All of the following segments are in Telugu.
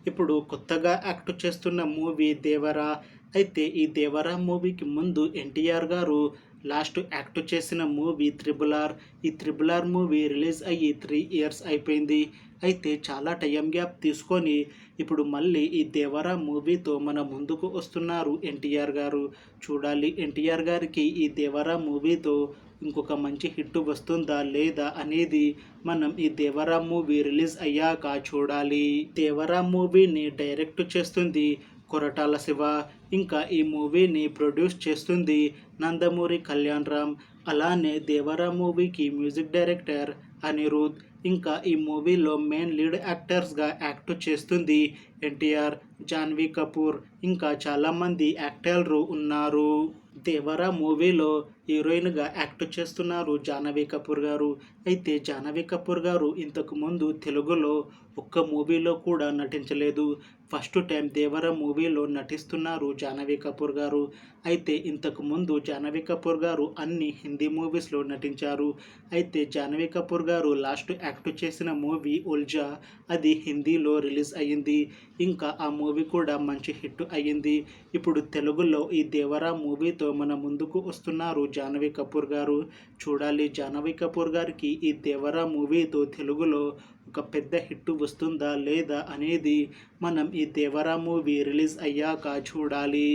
ఇప్పుడు కొత్తగా యాక్ట్ చేస్తున్న మూవీ 'దేవర'. అయితే ఈ 'దేవర' మూవీకి ముందు ఎన్టీఆర్ గారు లాస్ట్ యాక్ట్ చేసిన మూవీ 'త్రిబుల్ ఆర్'. ఈ 'త్రిబుల్ ఆర్' మూవీ రిలీజ్ అయ్యి 3 ఇయర్స్ అయిపోయింది. అయితే చాలా టైం గ్యాప్ తీసుకొని ఇప్పుడు మళ్ళీ ఈ 'దేవర' మూవీతో మన ముందుకు వస్తున్నారు ఎన్టీఆర్ గారు. చూడాలి ఎన్టీఆర్ గారికి ఈ 'దేవర' మూవీతో ఇంకొక మంచి హిట్ వస్తుందా లేదా అనేది మనం ఈ 'దేవర' మూవీ రిలీజ్ అయ్యాక చూడాలి. 'దేవర' మూవీని డైరెక్ట్ చేస్తుంది కొరటాల శివ. ఇంకా ఈ మూవీని ప్రొడ్యూస్ చేస్తుంది నందమూరి కళ్యాణ్ రామ్. అలానే 'దేవర' మూవీకి మ్యూజిక్ డైరెక్టర్ అనిరుద్. ఇంకా ఈ మూవీలో మెయిన్ లీడ్ యాక్టర్స్గా యాక్ట్ చేస్తుంది ఎన్టీఆర్, జాన్వీ కపూర్, ఇంకా చాలామంది యాక్టర్లు ఉన్నారు. 'దేవర' మూవీలో హీరోయిన్గా యాక్ట్ చేస్తున్నారు జాహ్నవి కపూర్ గారు. అయితే జాహ్నవి కపూర్ గారు ఇంతకు ముందు తెలుగులో ఒక్క మూవీలో కూడా నటించలేదు. ఫస్ట్ టైం 'దేవర' మూవీలో నటిస్తున్నారు జాహ్నవి కపూర్ గారు. అయితే ఇంతకు ముందు జాహ్నవి కపూర్ గారు అన్ని హిందీ మూవీస్లో నటించారు. అయితే జాహ్నవి కపూర్ గారు లాస్ట్ యాక్ట్ చేసిన మూవీ 'ఉల్జా' అది హిందీలో రిలీజ్ అయ్యింది. ఇంకా ఆ మూవీ కూడా మంచి హిట్ అయ్యింది. ఇప్పుడు తెలుగులో ఈ 'దేవర' మూవీతో మన ముందుకు వస్తున్నారు జాహ్నవి కపూర్ గారు. చూడాలి జాహ్నవి కపూర్ గారికి ఈ 'దేవర' మూవీతో తెలుగులో ఒక పెద్ద హిట్ వస్తుందా లేదా అనేది మనం ఈ 'దేవర' మూవీ రిలీజ్ అయ్యాక చూడాలి.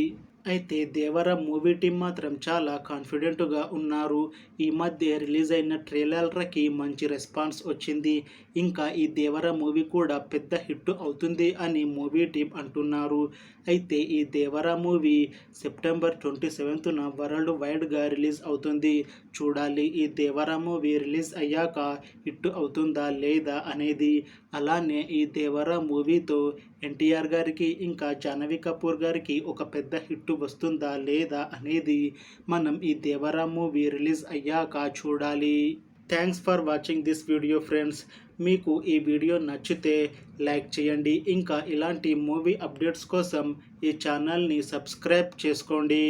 అయితే 'దేవర' మూవీ టీం మాత్రం చాలా కాన్ఫిడెంట్గా ఉన్నారు. ఈ మధ్య రిలీజ్ అయిన ట్రైలర్లకి మంచి రెస్పాన్స్ వచ్చింది. ఇంకా ఈ 'దేవర' మూవీ కూడా పెద్ద హిట్ అవుతుంది అని మూవీ టీం అంటున్నారు. అయితే ఈ 'దేవర' మూవీ సెప్టెంబర్ 27న వరల్డ్ వైడ్గా రిలీజ్ అవుతుంది. చూడాలి ఈ 'దేవర' మూవీ రిలీజ్ అయ్యాక హిట్ అవుతుందా లేదా అనేది. అలానే ఈ 'దేవర' మూవీతో ఎన్టీఆర్ గారికి ఇంకా జాహ్నవి కపూర్ గారికి ఒక పెద్ద హిట్ వస్తుందా లేదా అనేది మనం ఈ 'దేవర' మూవీ రిలీజ్ అయ్యాక చూడాలి. Thanks for watching this video friends. మీకు ఈ వీడియో నచ్చితే లైక్ చేయండి. ఇంకా ఇలాంటి మూవీ అప్డేట్స్ కోసం ఈ ఛానల్ని సబ్స్క్రైబ్ చేసుకోండి.